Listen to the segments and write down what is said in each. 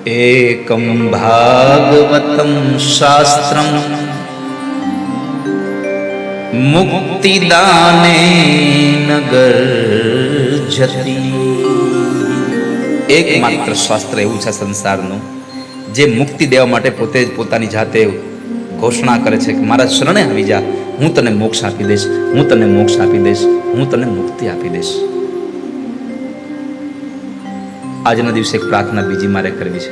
एकं भागवतं शास्त्रं मुक्तिदानेन गर्जति। एकमात्र शास्त्र एवं છે સંસારનું જે મુક્તિ દેવા માટે પોતે જ પોતાની જાતે ઘોષણા કરે છે કે મારા શરણે આવી જા, હું તને મોક્ષ આપી દઈશ, હું તને મોક્ષ આપી દઈશ, હું તને મુક્તિ આપી દઈશ. આજના દિવસે એક પ્રાર્થના બીજી મારે કરવી છે.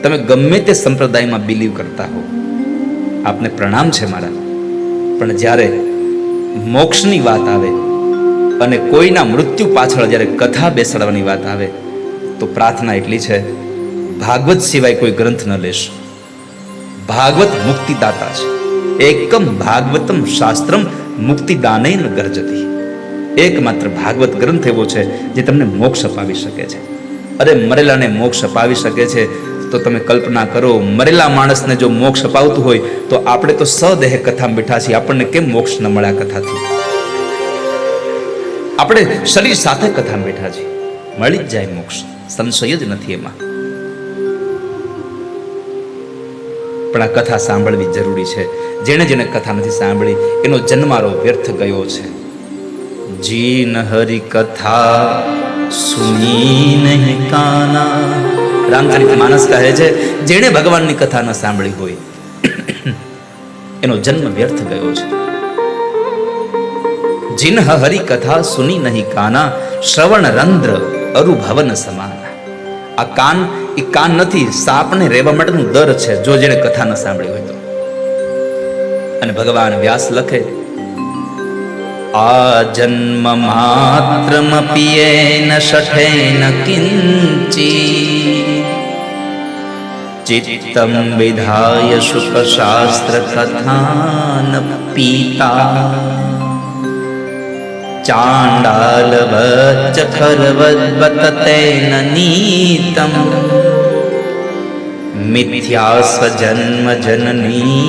તમે ગમે તે સંપ્રદાયમાં બિલીવ કરતા હો, આપને પ્રણામ છે મારા, પણ જ્યારે મોક્ષની વાત આવે અને કોઈના મૃત્યુ પાછળ જ્યારે કથા બેસાડવાની વાત આવે તો પ્રાર્થના એટલી છે, ભાગવત સિવાય કોઈ ગ્રંથ ન લેશો. ભાગવત મુક્તિદાતા છે. એકમ ભાગવતમ શાસ્ત્રમ મુક્તિદાનેન ગર્જતિ. એકમાત્ર ભાગવત ગ્રંથ એવો છે જે તમને મોક્ષ અપાવી શકે છે. અરે મરેલાને મોક્ષ અપાવી શકે છે તો તમે કલ્પના કરો, મરેલા માણસને જો મોક્ષ અપાવતું હોય તો આપણે તો સદેહ કથામાં બેઠા છીએ, આપણને કેમ મોક્ષ ન મળ્યા કથાથી? આપણે શરીર સાથે કથામાં બેઠા છીએ, મળી જ જાય મોક્ષ, સંશય જ નથી એમાં. પણ આ કથા સાંભળવી જરૂરી છે. જેણે જેણે કથા નથી સાંભળી એનો જન્મારો વ્યર્થ ગયો છે. જીન હરિ કથા સુની નહીં કાના. રામચરિત માનસ કહે છે, જેણે ભગવાનની કથા ન સાંભળી હોય એનો જન્મ વ્યર્થ ગયો છે. જીન હરિ કથા સુની નહીં કાના, શ્રવણ રંધ્ર અરુભવન સમાન. આ કાન એ કાન નથી, સાપને રહેવા માટેનું દર છે જો જેણે કથા ન સાંભળી હોય તો. અને ભગવાન વ્યાસ લખે, આ જન્મ માત્રમપિયેન શઠેન કિંચી ચિત્તમ વિધાય શુક શાસ્ત્ર કથાન પીતા ચાંડાલ વચ્ચ ખરવત તેન નીતમ મિથ્યા સ્વજન્મ જનની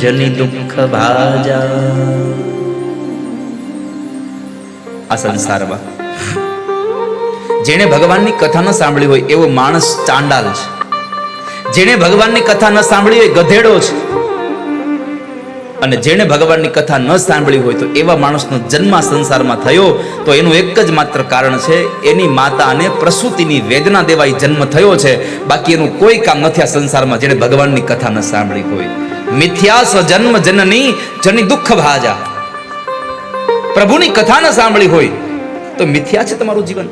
જનિ દુઃખ ભાજા. આ સંસારમાં જેણે ભગવાનની કથા ન સાંભળી હોય એવો માણસ ચાંડાલ છે. જેણે ભગવાનની કથા ન સાંભળી હોય ગધેડો છે. અને જેણે ભગવાનની કથા ન સાંભળી હોય તો એવા માણસનો જન્મ સંસારમાં થયો તો એનું એક જ માત્ર કારણ છે, એની માતાને પ્રસૂતિની વેદના દેવાય જન્મ થયો છે. બાકી એનું કોઈ કામ નથી આ સંસારમાં જેણે ભગવાનની કથા ન સાંભળી હોય. મિથ્યા સ્વજન્મ જનની જની દુઃખ ભાજા. પ્રભુની કથા ન સાંભળી હોય તો મિથ્યા છે તમારું જીવન.